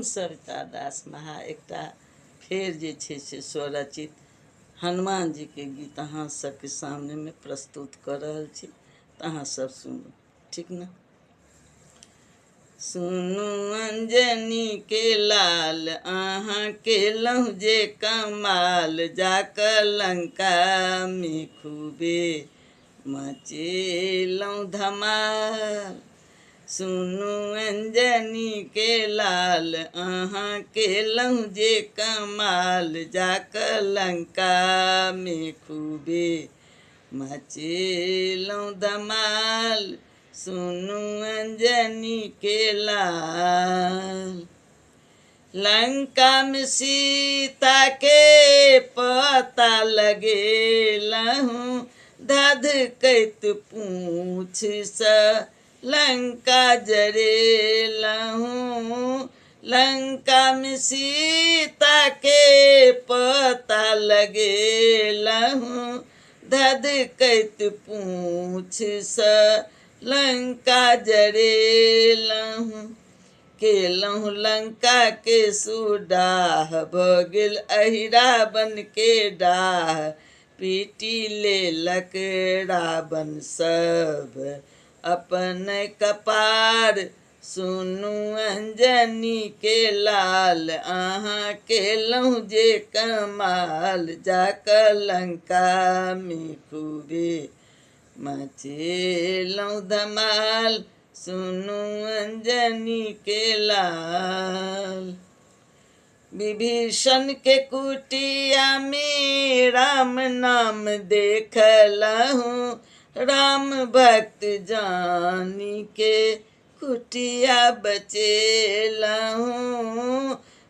हम सविता दास महा एकटा फेर जे छै से स्वरचित हनुमान जी के गीत अहाँ सबके सामने में प्रस्तुत कर रहल छी, तो अहाँ सब सुनू, ठीक न। सुनू अंजनी के लाल अहाँ के लहु जे कमाल, जाकर लंका में खूबे मचेलहुँ धमाल। सुनू अंजनी के लाल अहाँ के लहु जे कमाल, जाकर लंका में खूबे मचेलहुँ धमाल। सुनू अंजनी के लाल। लंका में सीता के पता लगेलहुँ, धधकैत पूँछ सँ लंका जरेलहुँ। लंका में सीता के पता लगेलहुँ, धधकैत पूँछ सँ लंका जरेलहुँ। केलहुँ लंका के सुडाह, भ गेल अहिरावन के डाह, पीटी लेलक रावण सब अपन कपार। सुनू अंजनी के लाल अहाँ केलहुँ जे कमाल, जाकर लंका में खूबे मचेलहुँ धमाल। सुनू अंजनी के लाल। विभीषण के कुटिया में राम नाम देखलहुँ, राम भक्त जानी के कुटिया बचेलहुँ।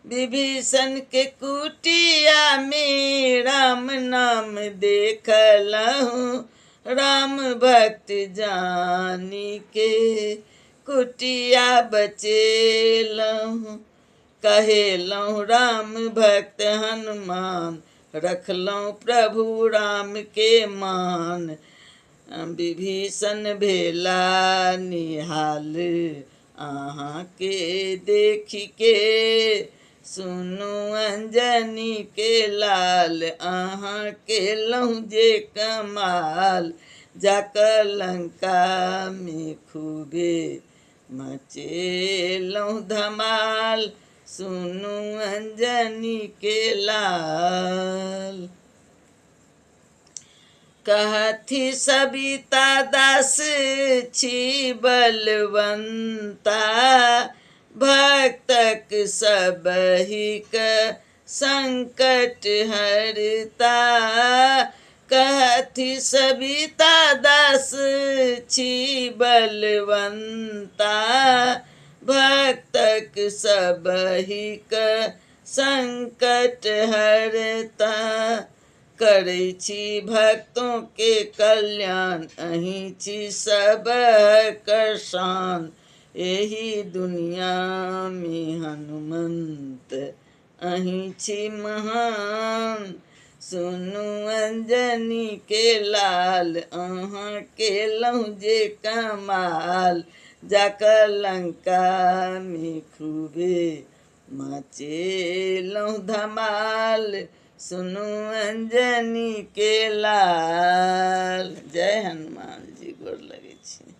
विभीषण के कुटिया में राम नाम देखलहुँ, राम भक्त जानी के कुटिया बचेलहुँ। कहेलहुँ राम भक्त हनुमान, रखलहुँ प्रभु राम के मान। विभीषण भेला निहाल अहाँ के देखि के, सुनू अंजनी के लाल अहाँ केलहुँ जे कमाल, जाकर लंका में खूबे मचेलहुँ धमाल। सुनू अंजनी के लाल। कहथि सविता दास छी बलवंता, भक्तक सबहिक संकट हरता। कहथि सविता दास छी बलवंता, भक्तक सबहिक संकट हरता। करै छी भक्तों के कल्याण, अहीं छी सबहक शान। एही दुनिया में हनुमंत अहीं छी महान। सुनू अंजनी के लाल अहाँ केलहुँ जे कमाल, जाकर लंका में खूबे मचेलहुँ धमाल। सुनू अंजनी के लाल। जय हनुमान जी, गोर लगै छी।